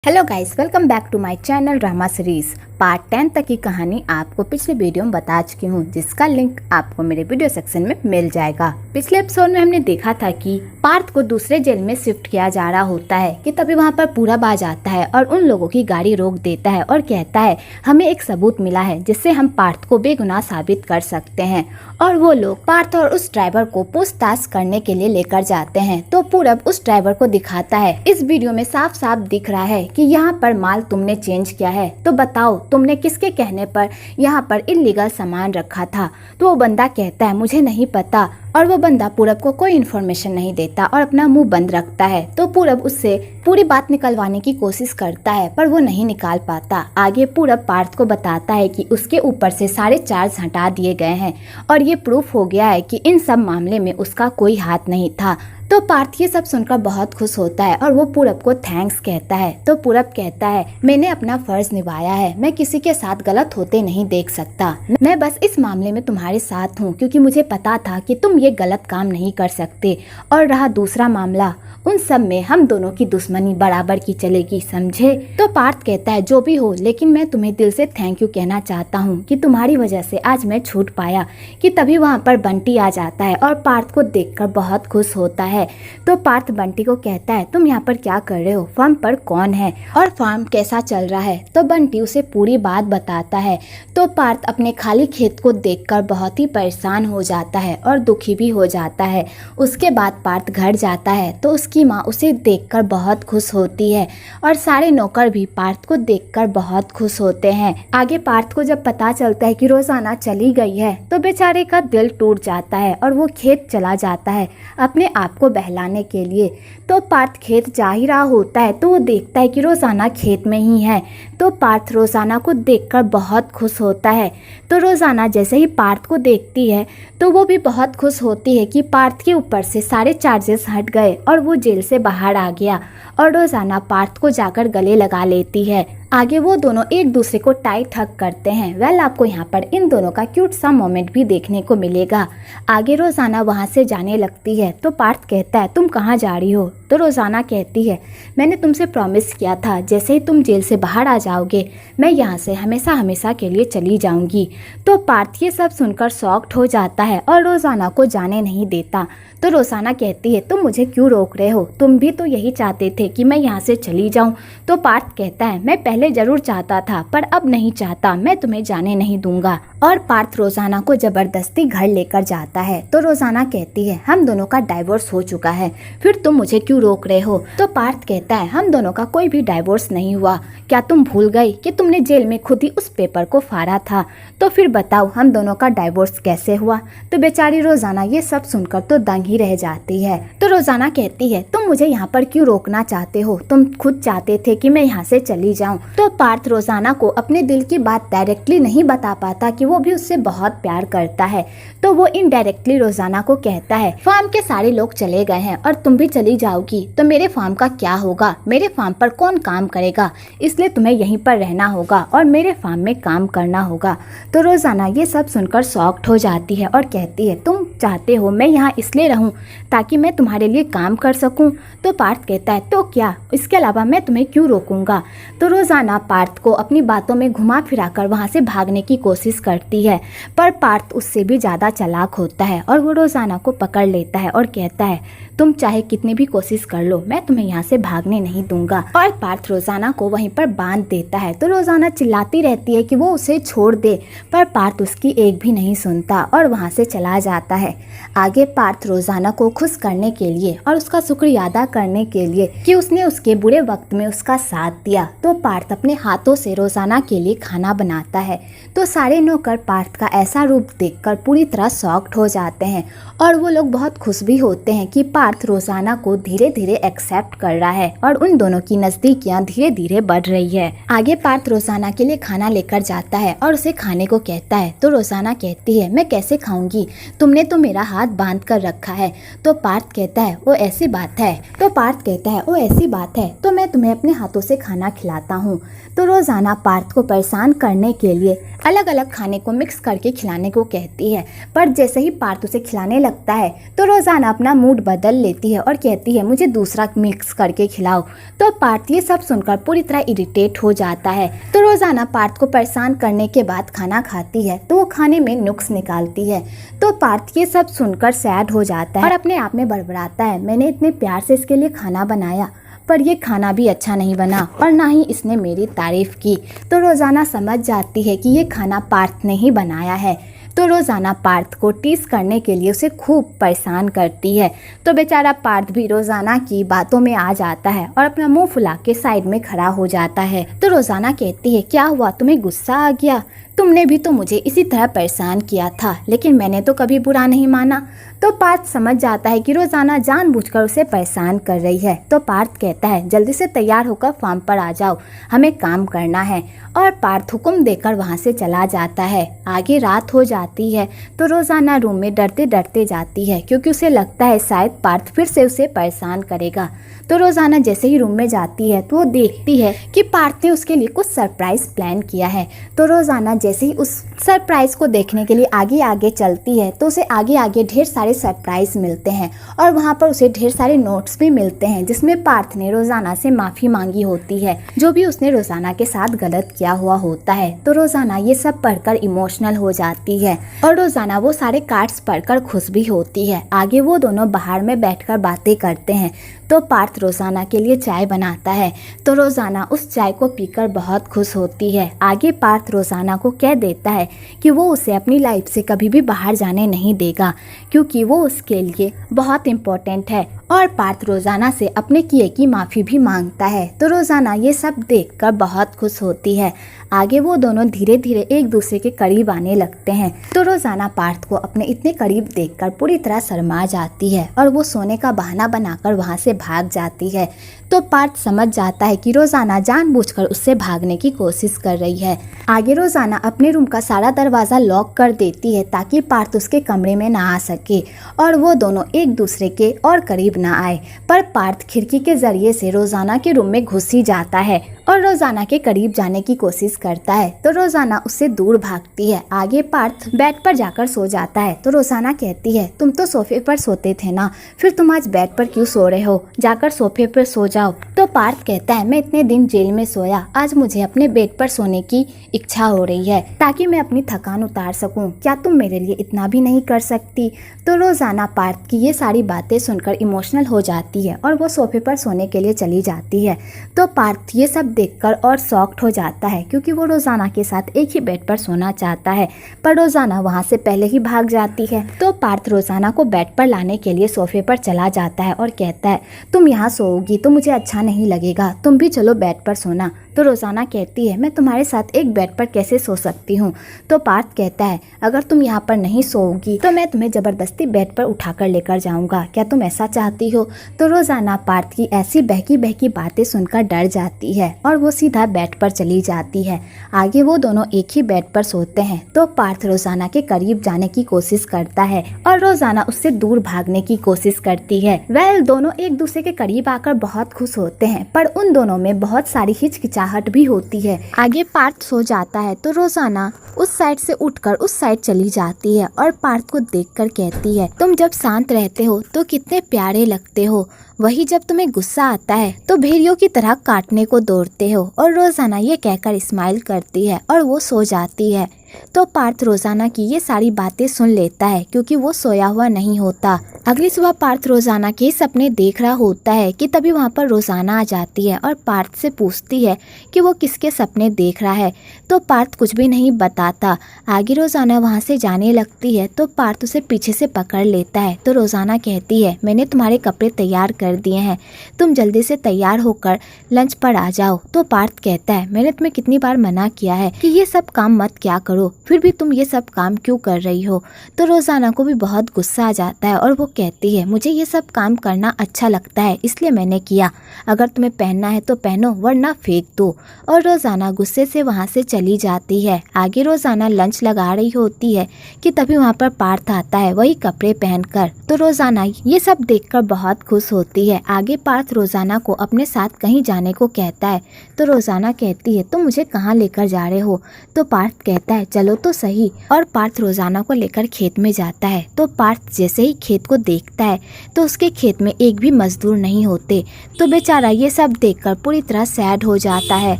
Hello guys, welcome back to my channel drama series. Part 10 तक की कहानी आपको पिछले वीडियो में बता चुकी हूँ, जिसका लिंक आपको मेरे वीडियो सेक्शन में मिल जाएगा। पिछले एपिसोड में हमने देखा था कि पार्थ को दूसरे जेल में शिफ्ट किया जा रहा होता है कि तभी वहाँ पर पूरब आ जाता है और उन लोगों की गाड़ी रोक देता है और कहता है हमें एक सबूत मिला है जिससे हम पार्थ को बेगुनाह साबित कर सकते हैं। और वो लोग पार्थ और उस ड्राइवर को पूछताछ करने के लिए लेकर जाते हैं। तो पूरब उस ड्राइवर को दिखाता है। इस वीडियो में साफ साफ दिख रहा है कि यहाँ पर माल तुमने चेंज किया है, तो बताओ तुमने किसके कहने पर यहाँ पर इल्लीगल सामान रखा था। तो वो बंदा कहता है मुझे नहीं पता, और वो बंदा पूरब को कोई इन्फॉर्मेशन नहीं देता और अपना मुंह बंद रखता है। तो पूरब उससे पूरी बात निकलवाने की कोशिश करता है पर वो नहीं निकाल पाता। आगे पूरब पार्थ को बताता है कि उसके ऊपर से सारे चार्ज हटा दिए गए हैं और ये प्रूफ हो गया है कि इन सब मामले में उसका कोई हाथ नहीं था। तो पार्थ ये सब सुनकर बहुत खुश होता है और वो पूरब को थैंक्स कहता है। तो पूरब कहता है मैंने अपना फर्ज निभाया है, मैं किसी के साथ गलत होते नहीं देख सकता। मैं बस इस मामले में तुम्हारे साथ हूँ क्योंकि मुझे पता था कि तुम ये गलत काम नहीं कर सकते। और रहा दूसरा मामला, उन सब में हम दोनों की दुश्मनी बराबर की चलेगी, समझे। तो पार्थ कहता है जो भी हो, लेकिन मैं तुम्हें दिल से थैंक यू कहना चाहता हूँ कि तुम्हारी वजह से आज मैं छूट पाया। कि तभी वहाँ पर बंटी आ जाता है और पार्थ को देखकर बहुत खुश होता है। तो पार्थ बंटी को कहता है तुम यहाँ पर क्या कर रहे हो, फार्म पर कौन है और फार्म कैसा चल रहा है। तो बंटी उसे पूरी बात बताता है। तो पार्थ अपने खाली खेत को देखकर बहुत ही परेशान हो जाता है और दुखी भी हो जाता है। उसके बाद पार्थ घर जाता है तो उसकी माँ उसे देखकर बहुत खुश होती है और सारे नौकर भी पार्थ को देखकर बहुत खुश होते हैं। आगे पार्थ को जब पता चलता है कि रोजाना चली गई है तो बेचारे का दिल टूट जाता है और वो खेत चला जाता है अपने आप को बहलाने के लिए। तो पार्थ खेत जा ही रहा होता है तो वो देखता है कि रोजाना खेत में ही है। तो पार्थ रोजाना को देखकर बहुत खुश होता है। तो रोजाना जैसे ही पार्थ को देखती है तो वो भी बहुत खुश होती है कि पार्थ के ऊपर से सारे चार्जेस हट गए और वो जेल से बाहर आ गया। और रोजाना पार्थ को जाकर गले लगा लेती है। आगे वो दोनों एक दूसरे को टाइट हग करते हैं। वेल, आपको यहाँ पर इन दोनों का क्यूट सा मोमेंट भी देखने को मिलेगा। आगे रोजाना वहाँ से जाने लगती है तो पार्थ कहता है तुम कहाँ जा रही हो। तो रोजाना कहती है मैंने तुमसे प्रॉमिस किया था जैसे ही तुम जेल से बाहर आ जाओगे मैं यहाँ से हमेशा हमेशा के लिए चली जाऊंगी। तो पार्थ ये सब सुनकर शॉक्ड हो जाता है और रोजाना को जाने नहीं देता। तो रोजाना कहती है तुम मुझे क्यों रोक रहे हो, तुम भी तो यही चाहते थे कि मैं यहाँ से चली जाऊँ। तो पार्थ कहता है मैं पहले जरूर चाहता था पर अब नहीं चाहता, मैं तुम्हें जाने नहीं दूंगा। और पार्थ रोजाना को जबरदस्ती घर लेकर जाता है। तो रोजाना कहती है हम दोनों का डाइवोर्स हो चुका है, फिर तुम मुझे क्यों रोक रहे हो। तो पार्थ कहता है हम दोनों का कोई भी डाइवोर्स नहीं हुआ, क्या तुम भूल गई कि तुमने जेल में खुद ही उस पेपर को फाड़ा था। तो फिर बताओ हम दोनों का डाइवोर्स कैसे हुआ। तो बेचारी रोजाना ये सब सुनकर तो दंग ही रह जाती है। तो रोजाना कहती है तुम मुझे यहाँ पर क्यों रोकना चाहते हो, तुम खुद चाहते थे कि मैं यहाँ से चली जाऊँ। तो पार्थ रोजाना को अपने दिल की बात डायरेक्टली नहीं बता पाता कि वो भी उससे बहुत प्यार करता है। तो वो इनडायरेक्टली रोजाना को कहता है फार्म के सारे लोग चले गए हैं और तुम भी चली जाओगी तो मेरे फार्म का क्या होगा, मेरे फार्म पर कौन काम करेगा, इसलिए तुम्हें यहीं पर रहना होगा और मेरे फार्म में काम करना होगा। तो रोजाना ये सब सुनकर शॉक्ड हो जाती है और कहती है तुम चाहते हो मैं यहाँ इसलिए रहूँ ताकि मैं तुम्हारे लिए काम कर सकूँ। तो पार्थ कहता है तो क्या, इसके अलावा मैं तुम्हें क्यों रोकूंगा। तो रोजाना पार्थ को अपनी बातों में घुमा फिराकर वहाँ से भागने की कोशिश करती है पर पार्थ उससे भी ज़्यादा चालाक होता है और वो रोजाना को पकड़ लेता है और कहता है तुम चाहे कितनी भी कोशिश कर लो मैं तुम्हें यहाँ से भागने नहीं दूंगा। और पार्थ रोजाना को वहीं पर बांध देता है। तो रोजाना चिल्लाती रहती है कि वो उसे छोड़ दे पर पार्थ उसकी एक भी नहीं सुनता और वहाँ से चला जाता है। आगे पार्थ रोजाना को खुश करने के लिए और उसका शुक्रिया अदा करने के लिए कि उसने उसके बुरे वक्त में उसका साथ दिया तो पार्थ अपने हाथों से रोजाना के लिए खाना बनाता है। तो सारे नौकर पार्थ का ऐसा रूप देखकर पूरी तरह शॉक्ड हो जाते हैं और वो लोग बहुत खुश भी होते हैं कि पार्थ रोजाना को धीरे धीरे एक्सेप्ट कर रहा है और उन दोनों की नजदीकियां धीरे धीरे बढ़ रही है। आगे पार्थ रोजाना के लिए खाना लेकर जाता है और उसे खाने को कहता है। तो रोजाना कहती है मैं कैसे खाऊंगी, तुमने तो मेरा हाथ बांध कर रखा है। तो पार्थ कहता है वो ऐसी बात है। तो पार्थ कहता है वो ऐसी बात है तो मैं तुम्हें अपने हाथों से खाना खिलाता हूँ। तो रोजाना पार्थ को परेशान करने के लिए अलग अलग खाने को मिक्स करके खिलाने को कहती है। पर जैसे ही पार्थ उसे खिलाने लगता है तो रोज़ाना अपना मूड बदल लेती है और कहती है मुझे दूसरा मिक्स करके खिलाओ। तो पार्थ ये सब सुनकर पूरी तरह इरिटेट हो जाता है। तो रोज़ाना पार्थ को परेशान करने के बाद खाना खाती है तो वो खाने में नुक्स निकालती है। तो पार्थ ये सब सुनकर सैड हो जाता है और अपने आप में बड़बड़ाता है, मैंने इतने प्यार से इसके लिए खाना बनाया पर ये खाना भी अच्छा नहीं बना और ना ही इसने मेरी तारीफ की। तो रोज़ाना समझ जाती है कि ये खाना पार्थ ने ही बनाया है। तो रोज़ाना पार्थ को टीस करने के लिए उसे खूब परेशान करती है। तो बेचारा पार्थ भी रोज़ाना की बातों में आ जाता है और अपना मुंह फुला के साइड में खड़ा हो जाता है। तो रोज़ाना कहती है क्या हुआ, तुम्हें गुस्सा आ गया? तुमने भी तो मुझे इसी तरह परेशान किया था लेकिन मैंने तो कभी बुरा नहीं माना। तो पार्थ समझ जाता है कि रोज़ाना जानबूझकर उसे परेशान कर रही है। तो पार्थ कहता है जल्दी से तैयार होकर फार्म पर आ जाओ, हमें काम करना है। और पार्थ हुक्म देकर वहाँ से चला जाता है। आगे रात हो जाती है तो रोज़ाना रूम में डरते डरते जाती है क्योंकि उसे लगता है शायद पार्थ फिर से उसे परेशान करेगा। तो रोज़ाना जैसे ही रूम में जाती है तो वो देखती है कि पार्थ ने उसके लिए कुछ सरप्राइज प्लान किया है। तो रोज़ाना जैसे ही उस सरप्राइज को देखने के लिए आगे आगे चलती है तो उसे आगे आगे ढेर सारे सरप्राइज मिलते हैं और वहाँ पर उसे ढेर सारे नोट्स भी मिलते हैं जिसमें पार्थ ने रोज़ाना से माफ़ी मांगी होती है जो भी उसने रोज़ाना के साथ गलत किया हुआ होता है। तो रोज़ाना ये सब पढ़कर इमोशनल हो जाती है और रोज़ाना वो सारे कार्ड्स पढ़कर खुश भी होती है। आगे वो दोनों बाहर में बैठकर बातें करते हैं। तो पार्थ रोज़ाना के लिए चाय बनाता है तो रोज़ाना उस चाय को पीकर बहुत खुश होती है। आगे पार्थ रोज़ाना को कह देता है कि वो उसे अपनी लाइफ से कभी भी बाहर जाने नहीं देगा क्योंकि वो उसके लिए बहुत इम्पोर्टेंट है। और पार्थ रोज़ाना से अपने किए की माफ़ी भी मांगता है। तो रोज़ाना ये सब देखकर बहुत खुश होती है। आगे वो दोनों धीरे धीरे एक दूसरे के करीब आने लगते हैं। तो रोज़ाना पार्थ को अपने इतने करीब देखकर पूरी तरह शर्मा जाती है और वो सोने का बहाना बनाकर वहाँ से भाग जाती है। तो पार्थ समझ जाता है कि रोज़ाना जानबूझकर उससे भागने की कोशिश कर रही है। आगे रोज़ाना अपने रूम का सारा दरवाज़ा लॉक कर देती है ताकि पार्थ उसके कमरे में ना आ सके और वो दोनों एक दूसरे के और करीब ना आए। पर पार्थ खिड़की के जरिए से रोज़ाना के रूम में घुस ही जाता है और रोज़ाना के करीब जाने की कोशिश करता है। तो रोज़ाना उससे दूर भागती है। आगे पार्थ बेड पर जाकर सो जाता है। तो रोज़ाना कहती है तुम तो सोफे पर सोते थे ना, फिर तुम आज बेड पर क्यों सो रहे हो, जाकर सोफे पर सो जाओ। तो पार्थ कहता है मैं इतने दिन जेल में सोया, आज मुझे अपने बेड पर सोने की इच्छा हो रही है ताकि मैं अपनी थकान उतार सकूं, क्या तुम मेरे लिए इतना भी नहीं कर सकती? तो रोज़ाना पार्थ की ये सारी बातें सुनकर इमोशनल हो जाती है और वो सोफे पर सोने के लिए चली जाती है। तो पार्थ ये सब देखकर और शॉक्ड हो जाता है क्योंकि वो रोज़ाना के साथ एक ही बेड पर सोना चाहता है पर रोज़ाना वहाँ से पहले ही भाग जाती है। तो पार्थ रोज़ाना को बेड पर लाने के लिए सोफे पर चला जाता है और कहता है तुम यहाँ सोओगी तो मुझे अच्छा नहीं लगेगा, तुम भी चलो बेड पर सोना। तो रोज़ाना कहती है मैं तुम्हारे साथ एक बेड पर कैसे सो सकती हूँ? तो पार्थ कहता है अगर तुम यहाँ पर नहीं सोओगी तो मैं तुम्हें ज़बरदस्ती बेड पर उठाकर लेकर जाऊँगा, क्या तुम ऐसा चाहती हो? तो रोज़ाना पार्थ की ऐसी बहकी बहकी बातें सुनकर डर जाती है और वो सीधा बेड पर चली जाती है। आगे वो दोनों एक ही बेड पर सोते हैं। तो पार्थ रोज़ाना के करीब जाने की कोशिश करता है और रोज़ाना उससे दूर भागने की कोशिश करती है। दोनों एक दूसरे के करीब आकर बहुत खुश होते हैं पर उन दोनों में बहुत सारी हिचकिचाहट भी होती है। आगे पार्थ सो जाता है तो रोज़ाना उस साइड से उठकर उस साइड चली जाती है और पार्थ को देखकर कहती है तुम जब शांत रहते हो तो कितने प्यारे लगते हो, वही जब तुम्हें गुस्सा आता है तो भेड़ियों की तरह काटने को दौड़ते हो। और रोज़ाना ये कहकर स्माइल करती है और वो सो जाती है। तो पार्थ रोज़ाना की ये सारी बातें सुन लेता है क्योंकि वो सोया हुआ नहीं होता। अगली सुबह पार्थ रोज़ाना के सपने देख रहा होता है कि तभी वहाँ पर रोज़ाना आ जाती है और पार्थ से पूछती है कि वो किसके सपने देख रहा है। तो पार्थ कुछ भी नहीं बताता। आगे रोज़ाना वहाँ से जाने लगती है तो पार्थ उसे पीछे से पकड़ लेता है। तो रोज़ाना कहती है मैंने तुम्हारे कपड़े तैयार कर दिए हैं, तुम जल्दी से तैयार होकर लंच पर आ जाओ। तो पार्थ कहता है मैंने तुम्हें कितनी बार मना किया है कि ये सब काम मत क्या करो, फिर भी तुम ये सब काम क्यों कर रही हो? तो रोज़ाना को भी बहुत गुस्सा आ जाता है और वो कहती है मुझे ये सब काम करना अच्छा लगता है इसलिए मैंने किया, अगर तुम्हें पहनना है तो पहनो वरना फेंक दो। और रोज़ाना गुस्से से वहाँ से चली जाती है। आगे रोज़ाना लंच लगा रही होती है कि तभी वहाँ पर पार्थ आता है वही कपड़े पहनकर। तो रोज़ाना ये सब देखकर बहुत खुश होती है। आगे पार्थ रोज़ाना को अपने साथ कहीं जाने को कहता है। तो रोज़ाना कहती है तुम मुझे कहाँ लेकर जा रहे हो? तो पार्थ कहता है चलो तो सही। और पार्थ रोजाना को लेकर खेत में जाता है। तो पार्थ जैसे ही खेत को देखता है तो उसके खेत में एक भी मजदूर नहीं होते। तो बेचारा ये सब देखकर पूरी तरह सैड हो जाता है।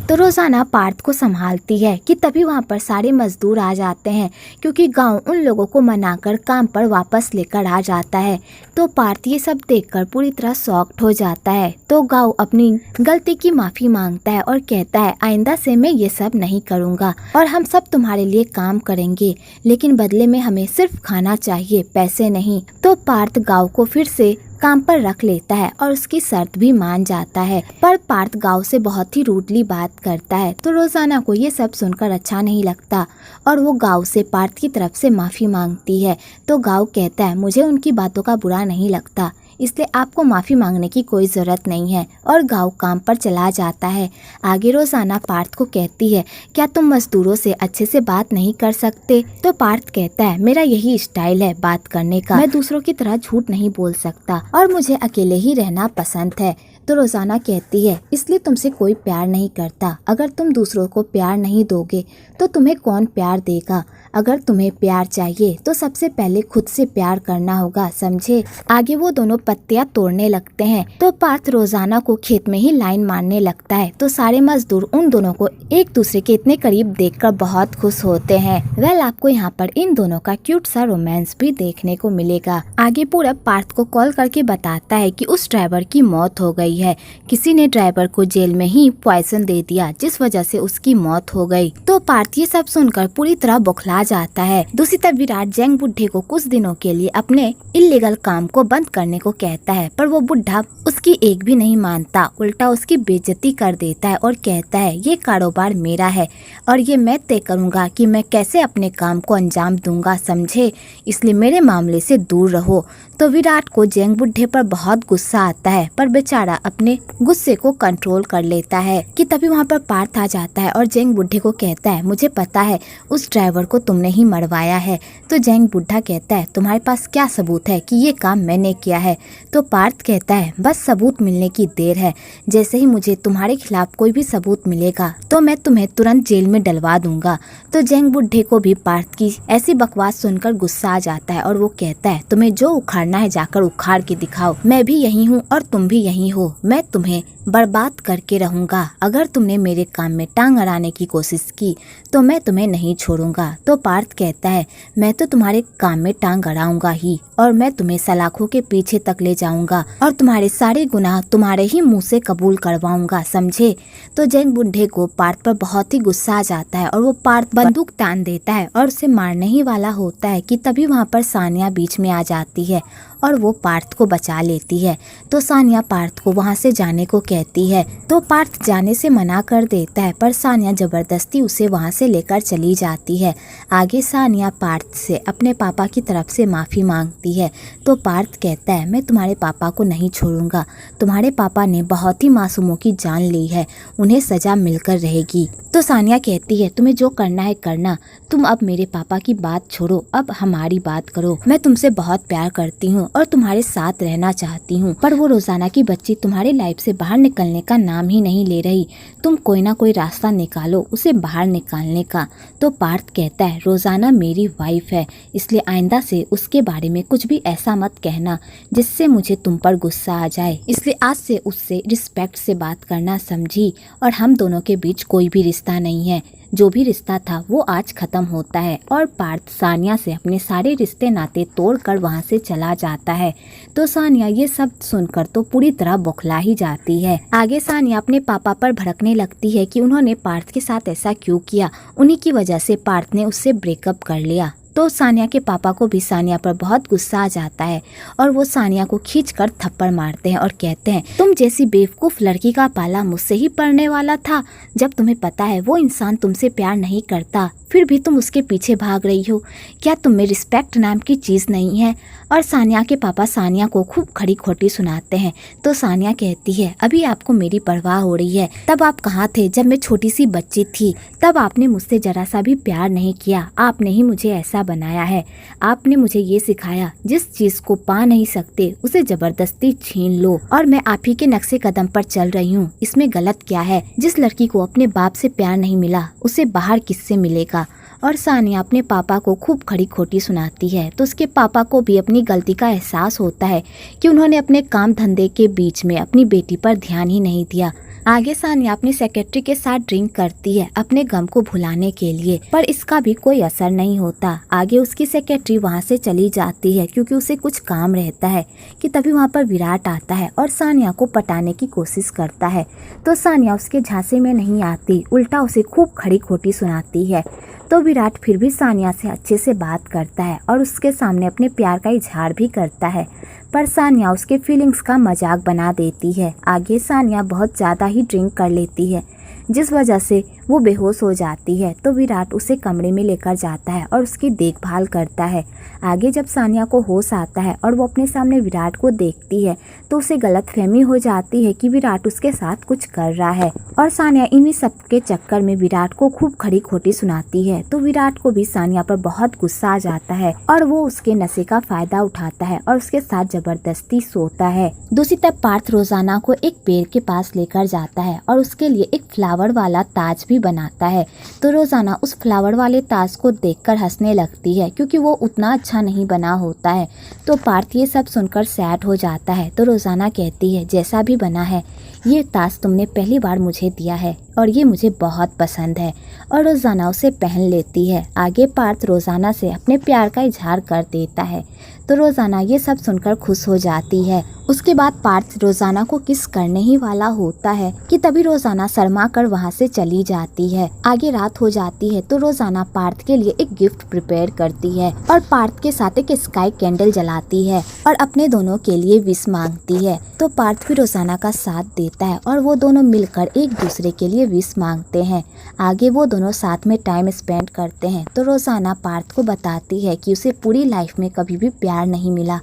तो रोजाना पार्थ को संभालती है कि तभी वहाँ पर सारे मजदूर आ जाते हैं, क्योंकि गांव उन लोगों को मनाकर काम पर वापस लेकर आ जाता है। तो पार्थ ये सब देखकर पूरी तरह शॉक्ड हो जाता है। तो गांव अपनी गलती की माफी मांगता है और कहता है आइंदा से मैं ये सब नहीं करूँगा और हम सब तुम्हारे लिए काम करेंगे, लेकिन बदले में हमें सिर्फ खाना चाहिए, पैसे नहीं। तो पार्थ गांव को फिर से काम पर रख लेता है और उसकी शर्त भी मान जाता है। पर पार्थ गांव से बहुत ही रूडली बात करता है। तो रोजाना को ये सब सुनकर अच्छा नहीं लगता और वो गांव से पार्थ की तरफ से माफी मांगती है। तो गांव कहता है मुझे उनकी बातों का बुरा नहीं लगता, इसलिए आपको माफ़ी मांगने की कोई ज़रूरत नहीं है। और गांव काम पर चला जाता है। आगे रोजाना पार्थ को कहती है क्या तुम मजदूरों से अच्छे से बात नहीं कर सकते? तो पार्थ कहता है मेरा यही स्टाइल है बात करने का, मैं दूसरों की तरह झूठ नहीं बोल सकता और मुझे अकेले ही रहना पसंद है। तो रोजाना कहती है इसलिए तुमसे कोई प्यार नहीं करता। अगर तुम दूसरों को प्यार नहीं दोगे तो तुम्हें कौन प्यार देगा? अगर तुम्हें प्यार चाहिए तो सबसे पहले खुद से प्यार करना होगा, समझे? आगे वो दोनों पत्तियां तोड़ने लगते हैं। तो पार्थ रोजाना को खेत में ही लाइन मारने लगता है। तो सारे मजदूर उन दोनों को एक दूसरे के इतने करीब देखकर बहुत खुश होते हैं। वेल, आपको यहाँ पर इन दोनों का क्यूट सा रोमांस भी देखने को मिलेगा। आगे पूरब पार्थ को कॉल करके बताता है कि उस ड्राइवर की मौत हो गई है। किसी ने ड्राइवर को जेल में ही पॉइजन दे दिया, जिस वजह से उसकी मौत हो गई। तो पार्थ ये सब सुनकर पूरी तरह बौखला जाता है। दूसरी तरफ विराट जैंग बुड्ढे को कुछ दिनों के लिए अपने इल्लीगल काम को बंद करने को कहता है, पर वो बुड्ढा उसकी एक भी नहीं मानता, उल्टा उसकी बेइज्जती कर देता है और कहता है ये कारोबार मेरा है और ये मैं तय करूँगा कि मैं कैसे अपने काम को अंजाम दूंगा, समझे? इसलिए मेरे मामले से दूर रहो। तो विराट को जैंग बुड्ढे पर बहुत गुस्सा आता है, पर बेचारा अपने गुस्से को कंट्रोल कर लेता है कि तभी वहाँ पर पार्थ आ जाता है और जैंग बुड्ढे को कहता है मुझे पता है उस ड्राइवर को तुमने ही मरवाया है। तो जैंग बुड्ढा कहता है तुम्हारे पास क्या सबूत है कि ये काम मैंने किया है? तो पार्थ कहता है बस सबूत मिलने की देर है, जैसे ही मुझे तुम्हारे खिलाफ कोई भी सबूत मिलेगा तो मैं तुम्हें तुरंत जेल में डलवा दूंगा। तो जैंग बुड्ढे को भी पार्थ की ऐसी बकवास सुनकर गुस्सा आ जाता है और वो कहता है तुम्हें जो उखाड़ना है जाकर उखाड़ के दिखाओ, मैं भी यही हूँ और तुम भी यही हो, मैं तुम्हें बर्बाद करके रहूंगा। अगर तुमने मेरे काम में टांग अड़ाने की कोशिश की तो मैं तुम्हें नहीं छोड़ूंगा। तो पार्थ कहता है मैं तो तुम्हारे काम में टांग अड़ाऊंगा ही और मैं तुम्हें सलाखों के पीछे तक ले जाऊंगा और तुम्हारे सारे गुनाह तुम्हारे ही मुंह से कबूल करवाऊंगा, समझे? तो जैंग बुड्ढे को पार्थ पर बहुत ही गुस्सा आ जाता है और वो पार्थ बंदूक तान देता है और उसे मारने ही वाला होता है कि तभी वहाँ पर सानिया बीच में आ जाती है और वो पार्थ को बचा लेती है। तो सानिया पार्थ को वहाँ से जाने को कहती है। तो पार्थ जाने से मना कर देता है, पर सानिया जबरदस्ती उसे वहाँ से लेकर चली जाती है। आगे सानिया पार्थ से अपने पापा की तरफ से माफ़ी मांगती है। तो पार्थ कहता है मैं तुम्हारे पापा को नहीं छोड़ूंगा, तुम्हारे पापा ने बहुत ही मासूमों की जान ली है, उन्हें सजा मिलकर रहेगी। तो सानिया कहती है तुम्हें जो करना है करना, तुम अब मेरे पापा की बात छोड़ो, अब हमारी बात करो। मैं तुमसे बहुत प्यार करती हूँ और तुम्हारे साथ रहना चाहती हूँ, पर वो रोजाना की बच्ची तुम्हारी लाइफ से बाहर निकलने का नाम ही नहीं ले रही। तुम कोई ना कोई रास्ता निकालो उसे बाहर निकालने का। तो पार्थ कहता है रोजाना मेरी वाइफ है, इसलिए आइंदा से उसके बारे में कुछ भी ऐसा मत कहना जिससे मुझे तुम पर गुस्सा आ जाए, इसलिए आज से उससे रिस्पेक्ट से बात करना, समझी? और हम दोनों के बीच कोई भी रिश्ता नहीं है, जो भी रिश्ता था वो आज खत्म होता है। और पार्थ सानिया से अपने सारे रिश्ते नाते तोड़कर वहाँ से चला जाता है। तो सानिया ये सब सुनकर तो पूरी तरह बौखला ही जाती है। आगे सानिया अपने पापा पर भड़कने लगती है कि उन्होंने पार्थ के साथ ऐसा क्यों किया, उन्हीं की वजह से पार्थ ने उससे ब्रेकअप कर लिया। तो सानिया के पापा को भी सानिया पर बहुत गुस्सा आ जाता है और वो सानिया को खींचकर थप्पड़ मारते हैं और कहते हैं तुम जैसी बेवकूफ लड़की का पाला मुझसे ही पड़ने वाला था। जब तुम्हें पता है वो इंसान तुमसे प्यार नहीं करता, फिर भी तुम उसके पीछे भाग रही हो। क्या तुम में रिस्पेक्ट नाम की चीज़ नहीं है? और सानिया के पापा सानिया को खूब खड़ी खोटी सुनाते हैं। तो सानिया कहती है अभी आपको मेरी परवाह हो रही है, तब आप कहाँ थे जब मैं छोटी सी बच्ची थी? तब आपने मुझसे जरा सा भी प्यार नहीं किया, आपने ही मुझे ऐसा बनाया है। आपने मुझे ये सिखाया जिस चीज़ को पा नहीं सकते उसे जबरदस्ती छीन लो, और मैं आप ही के नक्शे कदम पर चल रही हूँ। इसमें गलत क्या है? जिस लड़की को अपने बाप से प्यार नहीं मिला उसे बाहर किससे मिलेगा? और सानिया अपने पापा को खूब खड़ी खोटी सुनाती है। तो उसके पापा को भी अपनी गलती का एहसास होता है कि उन्होंने अपने काम धंधे के बीच में अपनी बेटी पर ध्यान ही नहीं दिया। आगे सानिया अपनी सेक्रेटरी के साथ ड्रिंक करती है अपने गम को भुलाने के लिए, पर इसका भी कोई असर नहीं होता। आगे उसकी सेक्रेटरी वहाँ से चली जाती है क्योंकि उसे कुछ काम रहता है कि तभी वहाँ पर विराट आता है और सानिया को पटाने की कोशिश करता है। तो सानिया उसके झांसे में नहीं आती, उल्टा उसे खूब खड़ी खोटी सुनाती है। तो विराट फिर भी सानिया से अच्छे से बात करता है और उसके सामने अपने प्यार का इजहार भी करता है, पर सानिया उसके फीलिंग्स का मजाक बना देती है। आगे सानिया बहुत ज़्यादा ही ड्रिंक कर लेती है जिस वजह से वो बेहोश हो जाती है। तो विराट उसे कमरे में लेकर जाता है और उसकी देखभाल करता है। आगे जब सानिया को होश आता है और वो अपने सामने विराट को देखती है तो उसे गलतफहमी हो जाती है कि विराट उसके साथ कुछ कर रहा है, और सानिया इन्हीं सब के चक्कर में विराट को खूब खड़ी खोटी सुनाती है। तो विराट को भी सानिया पर बहुत गुस्सा आ जाता है और वो उसके नशे का फायदा उठाता है और उसके साथ जबरदस्ती सोता है। दूसरी तरफ पार्थ रोजाना को एक पेड़ के पास लेकर जाता है और उसके लिए एक फ्लावर वाला ताज भी बनाता है। तो रोजाना उस फ्लावर वाले ताज को देखकर हंसने लगती है क्योंकि वो उतना अच्छा नहीं बना होता है। तो पार्थ ये सब सुनकर सैड हो जाता है। तो रोजाना कहती है जैसा भी बना है ये ताज तुमने पहली बार मुझे दिया है और ये मुझे बहुत पसंद है, और रोजाना उसे पहन लेती है। आगे पार्थ रोजाना से अपने प्यार का इजहार कर देता है। तो रोजाना ये सब सुनकर खुश हो जाती है। उसके बाद पार्थ रोजाना को किस करने ही वाला होता है कि तभी रोजाना शर्मा कर वहाँ से चली जाती है। आगे रात हो जाती है तो रोजाना पार्थ के लिए एक गिफ्ट प्रिपेयर करती है और पार्थ के साथ एक स्काई कैंडल जलाती है और अपने दोनों के लिए विश मांगती है। तो पार्थ भी रोजाना का साथ देता है और वो दोनों मिलकर एक दूसरे के लिए विश मांगते हैं। आगे वो दोनों साथ में टाइम स्पेंड करते हैं। तो रोजाना पार्थ को बताती है कि उसे पूरी लाइफ में कभी भी प्यार नहीं मिला,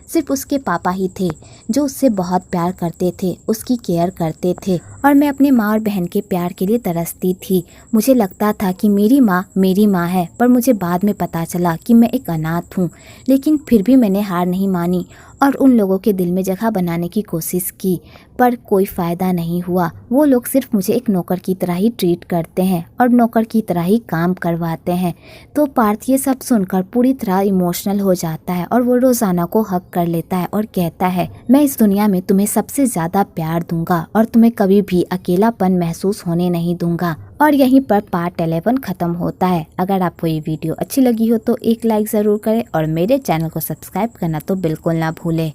सिर्फ उसके पापा ही थे जो उससे बहुत प्यार करते थे, उसकी केयर करते थे, और मैं अपने माँ और बहन के प्यार के लिए तरसती थी। मुझे लगता था कि मेरी माँ है, पर मुझे बाद में पता चला कि मैं एक अनाथ हूँ। लेकिन फिर भी मैंने हार नहीं मानी और उन लोगों के दिल में जगह बनाने की कोशिश की, पर कोई फ़ायदा नहीं हुआ। वो लोग सिर्फ मुझे एक नौकर की तरह ही ट्रीट करते हैं और नौकर की तरह ही काम करवाते हैं। तो पार्थ ये सब सुनकर पूरी तरह इमोशनल हो जाता है और वो रोजाना को हक कर लेता है और कहता है मैं इस दुनिया में तुम्हें सबसे ज़्यादा प्यार दूंगा और तुम्हें कभी भी अकेलापन महसूस होने नहीं दूंगा। और यहीं पर पार्ट 11 खत्म होता है। अगर आपको ये वीडियो अच्छी लगी हो तो एक लाइक ज़रूर करें और मेरे चैनल को सब्सक्राइब करना तो बिल्कुल ना भूलें।